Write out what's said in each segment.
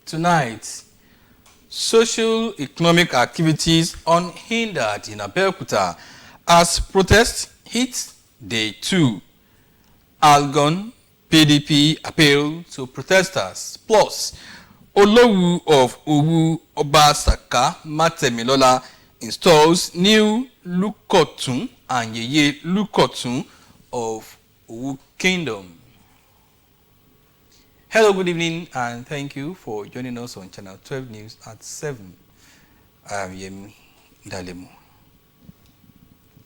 Tonight, social economic activities unhindered in Abeokuta as protests hit day 2. Algon PDP appeal to protesters. Plus, Olowu of Owu Obasaka Matemilola installs new Lukotun and Yeye Lukotun of Owu Kingdom. Hello, good evening, and thank you for joining us on Channel 12 News at 7. I am Yemi Dalemo.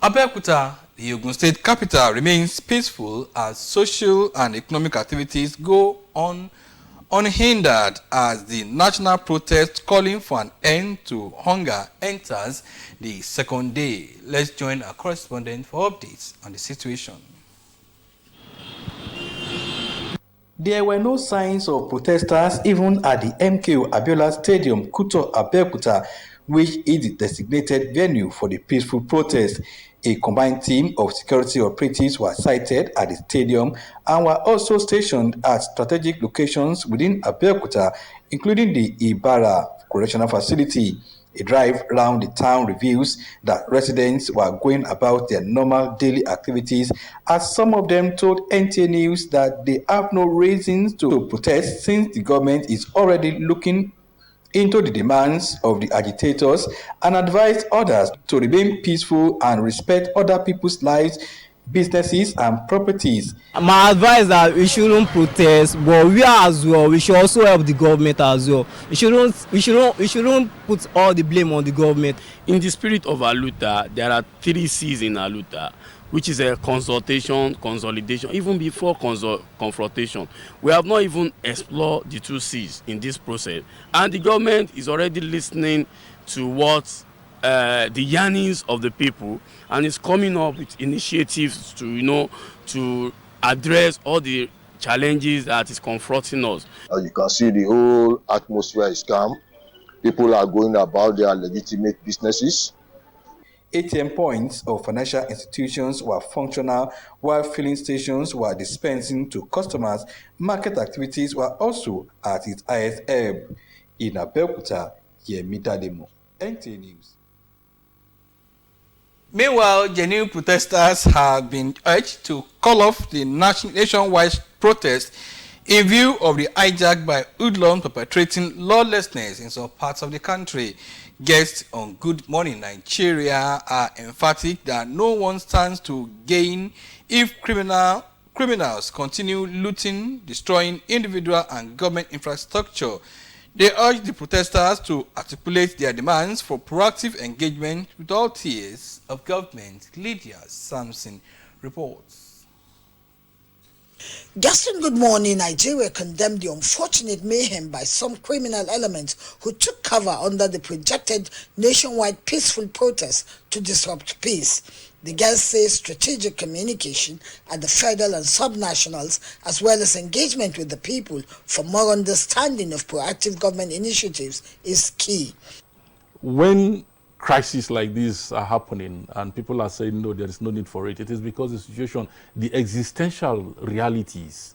Abeokuta, the Ogun State capital, remains peaceful as social and economic activities go on unhindered as the national protest calling for an end to hunger enters the second day. Let's join our correspondent for updates on the situation. There were no signs of protesters even at the NTA Abeokuta Stadium, Kuto, Abeokuta, which is the designated venue for the peaceful protest. A combined team of security operatives were sighted at the stadium and were also stationed at strategic locations within Abeokuta, including the Ibara Correctional Facility. A drive around the town reveals that residents were going about their normal daily activities, as some of them told NTA News that they have no reasons to protest since the government is already looking into the demands of the agitators and advised others to remain peaceful and respect other people's lives, businesses and properties. My advice is that we shouldn't protest, but we are as well. We should also help the government as well. We shouldn't put all the blame on the government. In the spirit of Aluta, there are 3 C's in Aluta, which is a consultation, consolidation, even before confrontation. We have not even explored the 2 C's in this process, and the government is already listening to what the yearnings of the people, and is coming up with initiatives to address all the challenges that is confronting us. As you can see, the whole atmosphere is calm. People are going about their legitimate businesses. ATM points of financial institutions were functional, while filling stations were dispensing to customers. Market activities were also at its highest ebb. In Abeokuta, Yemi Dalemo, NTA News. Meanwhile, genuine protesters have been urged to call off the nationwide protest in view of the hijack by hoodlums perpetrating lawlessness in some parts of the country. Guests on Good Morning Nigeria are emphatic that no one stands to gain if criminals continue looting, destroying individual and government infrastructure. They urge the protesters to articulate their demands for proactive engagement with all tiers of government. Lydia Sampson reports. Guests on Good Morning Nigeria condemned the unfortunate mayhem by some criminal elements who took cover under the projected nationwide peaceful protest to disrupt peace. The guests say strategic communication at the federal and subnationals, as well as engagement with the people for more understanding of proactive government initiatives, is key. When crises like this are happening and people are saying, no, there is no need for it, it is because the situation, the existential realities,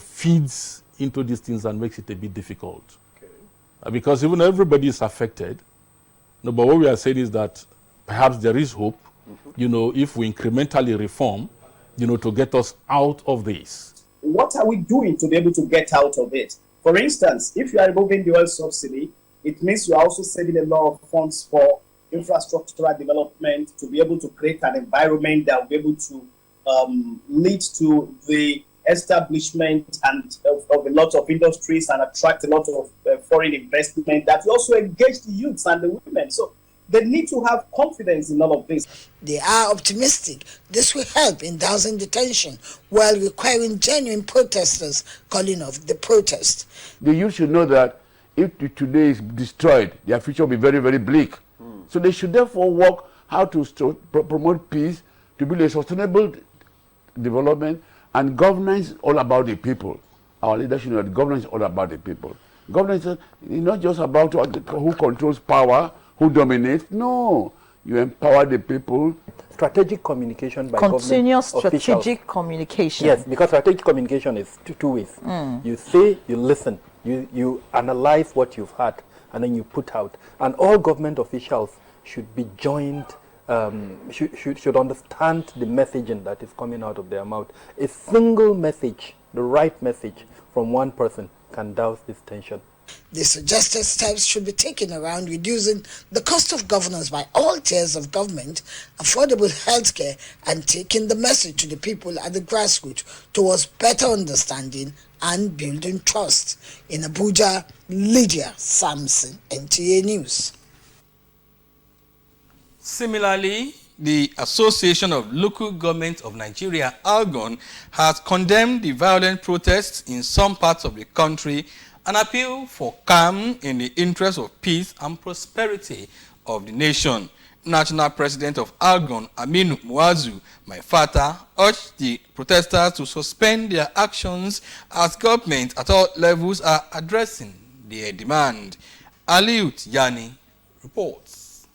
feeds into these things and makes it a bit difficult. Okay. Because even everybody is affected. No, but what we are saying is that perhaps there is hope, if we incrementally reform, to get us out of this. What are we doing to be able to get out of it? For instance, if you are removing the oil subsidy, it means you are also saving a lot of funds for infrastructural development to be able to create an environment that will be able to lead to the establishment and of a lot of industries and attract a lot of foreign investment that will also engage the youths and the women. So they need to have confidence in all of this. They are optimistic this will help in dousing the tension while requiring genuine protesters calling off the protest. The youth should know that if today is destroyed, their future will be very, very bleak. So they should therefore work how to promote peace, to build a sustainable development, and governance all about the people. Our leadership, governance is all about the people. Governance is not just about who controls power, who dominates. No, you empower the people. Strategic communication by continuous government strategic officials. communication. Yes, because strategic communication is two ways. You say, you listen. You analyze what you've had and then you put out. And all government officials should be joined, should understand the messaging that is coming out of their mouth. A single message, the right message from one person can douse this tension. The suggested steps should be taken around reducing the cost of governance by all tiers of government, affordable healthcare, and taking the message to the people at the grassroots towards better understanding and building trust. In Abuja, Lydia Samson, NTA News. Similarly, the Association of Local Governments of Nigeria, ALGON, has condemned the violent protests in some parts of the country and appealed for calm in the interest of peace and prosperity of the nation. National President of ALGON, Aminu Muazu Maifata, urged the protesters to suspend their actions as government at all levels are addressing their demand. Aliut Yani reports.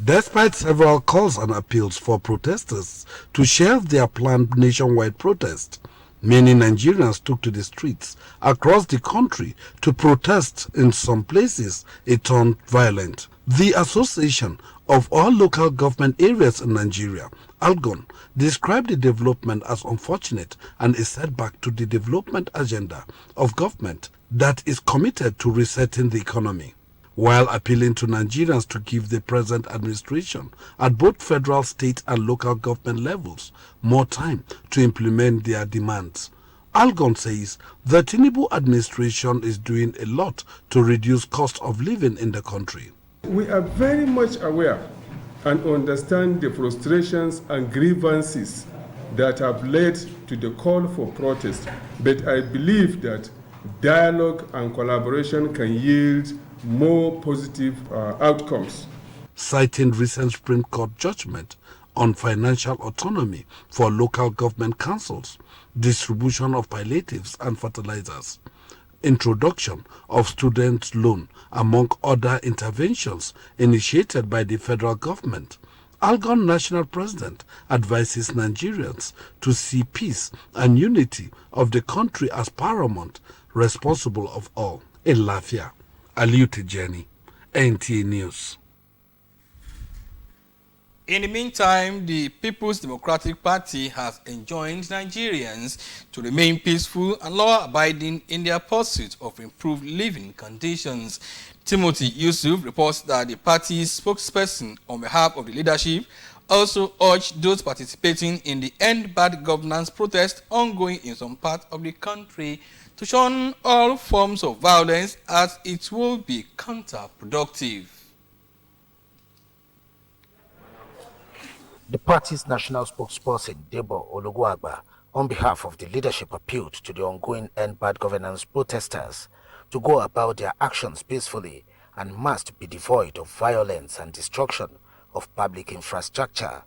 Despite several calls and appeals for protesters to shelve their planned nationwide protest, many Nigerians took to the streets across the country to protest. In some places, it turned violent. The Association of All Local Government Areas in Nigeria, ALGON, described the development as unfortunate and a setback to the development agenda of government that is committed to resetting the economy, while appealing to Nigerians to give the present administration at both federal, state and local government levels more time to implement their demands. ALGON says the Tinubu administration is doing a lot to reduce cost of living in the country. We are very much aware and understand the frustrations and grievances that have led to the call for protest, but I believe that dialogue and collaboration can yield more positive outcomes. Citing recent Supreme Court judgment on financial autonomy for local government councils, distribution of palliatives and fertilizers, introduction of student loan, among other interventions initiated by the federal government, ALGON National President advises Nigerians to see peace and unity of the country as paramount, responsible of all. In Lafia, Aliu Tijani, NTA News. In the meantime, the People's Democratic Party has enjoined Nigerians to remain peaceful and law-abiding in their pursuit of improved living conditions. Timothy Yusuf reports that the party's spokesperson on behalf of the leadership also urged those participating in the End Bad Governance protest ongoing in some parts of the country to shun all forms of violence as it will be counterproductive. The party's national spokesperson, Debo Oluguagba, on behalf of the leadership, appealed to the ongoing End Bad Governance protesters to go about their actions peacefully and must be devoid of violence and destruction of public infrastructure.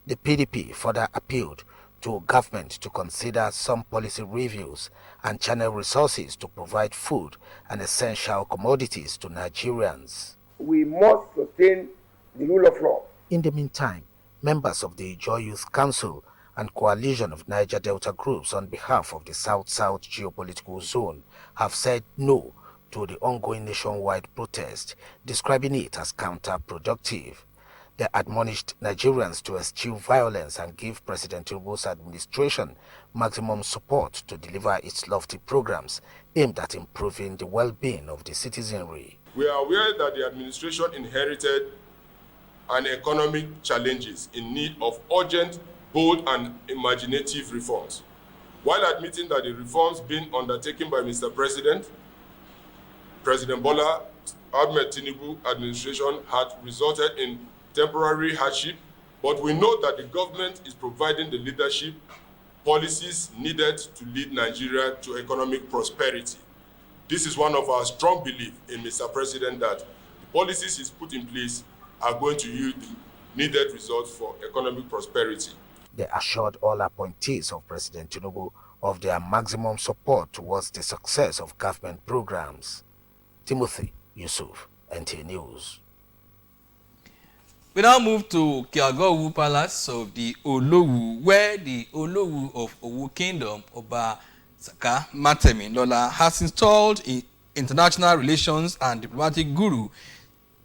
The PDP further appealed to government to consider some policy reviews and channel resources to provide food and essential commodities to Nigerians. We must sustain the rule of law. In the meantime, members of the Joy Youth Council and coalition of Niger Delta groups on behalf of the South-South geopolitical zone have said no to the ongoing nationwide protest, describing it as counterproductive. They admonished Nigerians to eschew violence and give President Tinubu's administration maximum support to deliver its lofty programs aimed at improving the well-being of the citizenry. We are aware that the administration inherited and economic challenges in need of urgent, bold and imaginative reforms. While admitting that the reforms being undertaken by Mr. President Bola Ahmed Tinubu administration had resulted in temporary hardship, but we know that the government is providing the leadership policies needed to lead Nigeria to economic prosperity. This is one of our strong beliefs in Mr. President that the policies he's put in place are going to yield the needed results for economic prosperity. They assured all appointees of President Tinubu of their maximum support towards the success of government programs. Timothy Yusuf, NTA News. We now move to Kiagowu Palace of the Olowu, where the Olowu of Owu Kingdom, Oba Saka Matemi-Lola has installed international relations and diplomatic guru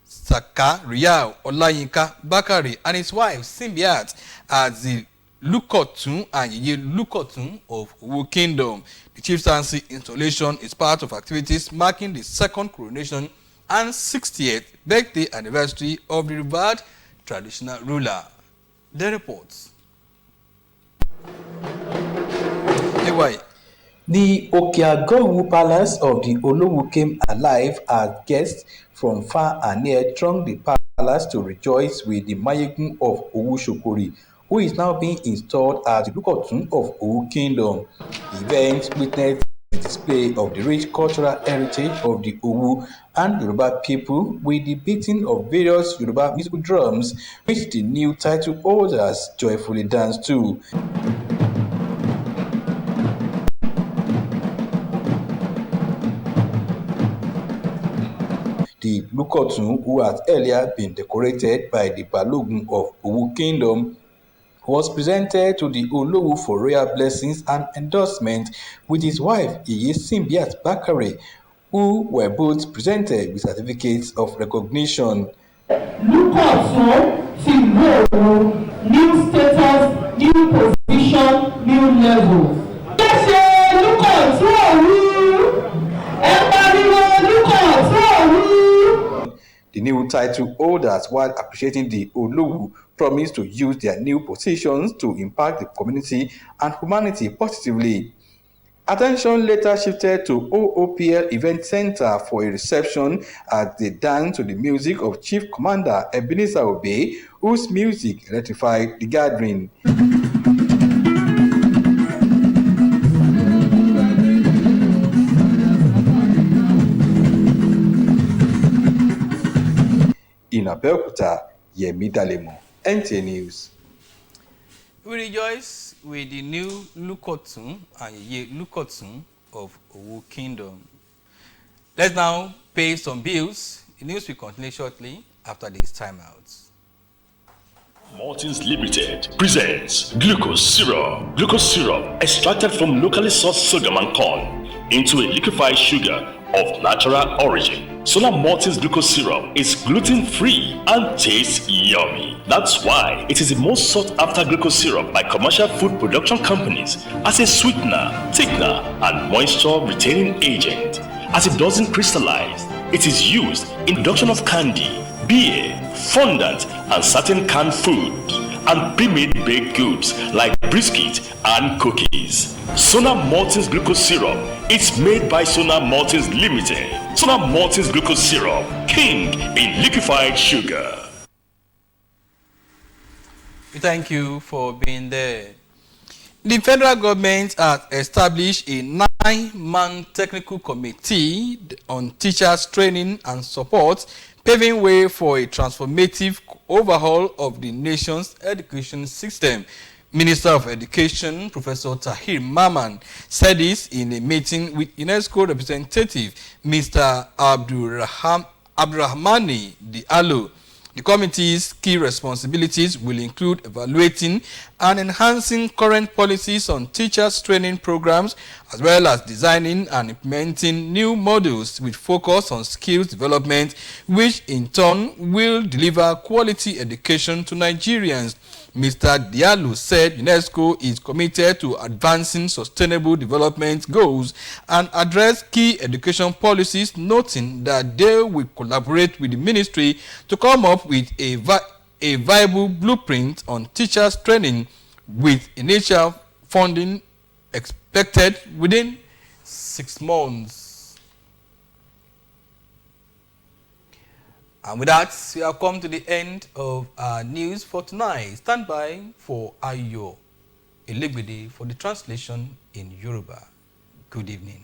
Saka Riyao Olayinka Bakari and his wife Simbiat as the Lukotun and Yeye Lukotun of Owo Kingdom. The chieftaincy installation is part of activities marking the second coronation and 60th birthday anniversary of the revered traditional ruler. The reports. Anyway, the Okeagowu Palace of the Olowu came alive as guests from far and near thronged the palace to rejoice with the Mayegun of Owu Shokori, who is now being installed as the Lukotun of Owu Kingdom. The event witnessed the display of the rich cultural heritage of the Owu and Yoruba people with the beating of various Yoruba musical drums, which the new title holders joyfully danced to. The Lukotun, who had earlier been decorated by the Balogun of Owu Kingdom, was presented to the Olowu for royal blessings and endorsement with his wife Yeye Simbiat Bakare, who were both presented with certificates of recognition. Lukotun ti Owu, new status, new position, new levels. The new title holders, while appreciating the Olowu, promised to use their new positions to impact the community and humanity positively. Attention later shifted to OOPL Event Center for a reception as they danced to the music of Chief Commander Ebenezer Obey, whose music electrified the gathering. In Abeokuta, Yemi Dalemo, NTA News. We rejoice with the new Lukotun and Yeye Lukotun of Owu Kingdom. Let's now pay some bills. The news will continue shortly after this timeout. Maltings Limited presents glucose syrup. Glucose syrup extracted from locally sourced sorghum and corn into a liquefied sugar of natural origin. Solar Maltings glucose syrup is gluten-free and tastes yummy. That's why it is the most sought after glucose syrup by commercial food production companies as a sweetener, thickener, and moisture retaining agent. As it doesn't crystallize, it is used in production of candy, beer, fondant, and certain canned food, and pre-made baked goods like biscuits and cookies. Sonar Maltings glucose syrup. It's made by Sonar Maltings Limited. Sonar Maltings glucose syrup, king in liquefied sugar. We thank you for being there. The federal government has established a 9-man technical committee on teachers training and support, paving way for a transformative overhaul of the nation's education system. Minister of Education, Professor Tahir Maman, said this in a meeting with UNESCO representative, Mr. Abdurrahmani Diallo. The committee's key responsibilities will include evaluating and enhancing current policies on teachers' training programs, as well as designing and implementing new models with focus on skills development, which in turn will deliver quality education to Nigerians. Mr. Diallo said UNESCO is committed to advancing sustainable development goals and address key education policies, noting that they will collaborate with the ministry to come up with a viable blueprint on teachers' training, with initial funding expected within 6 months. And with that, we have come to the end of our news for tonight. Stand by for Ayo Elegbede for the translation in Yoruba. Good evening.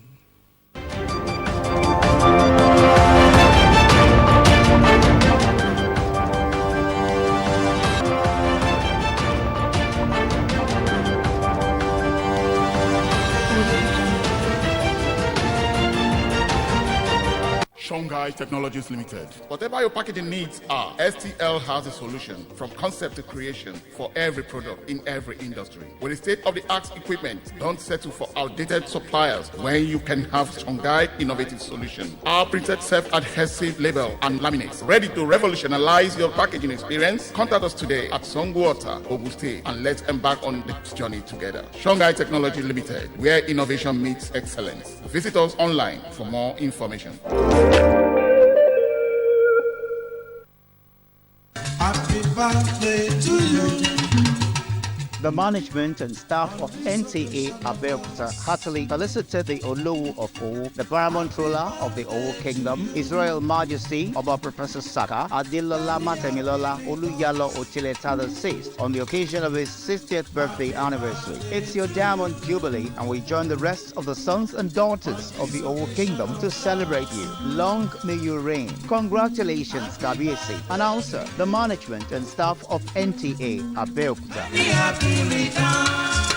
Shonga Shonghai Technologies Limited. Whatever your packaging needs are, STL has a solution from concept to creation for every product in every industry. With the state-of-the-art equipment, don't settle for outdated suppliers when you can have Shonghai innovative solution. Our printed self-adhesive label and laminates ready to revolutionize your packaging experience. Contact us today at Songwater, Ogun State, and let's embark on this journey together. Shanghai Technology Limited, where innovation meets excellence. Visit us online for more information. Happy birthday to you. The management and staff of NTA Abeokuta heartily felicited the Olowu of Owo, the paramount ruler of the Owo Kingdom, His Royal Majesty Oba Professor Saka Adilola Matemilola Oluyalo Otileta VI, on the occasion of his 60th birthday anniversary. It's your Diamond Jubilee, and we join the rest of the sons and daughters of the Owo Kingdom to celebrate you. Long may you reign. Congratulations, Kabiesi. Announcer, the management and staff of NTA Abeokuta. Happy return.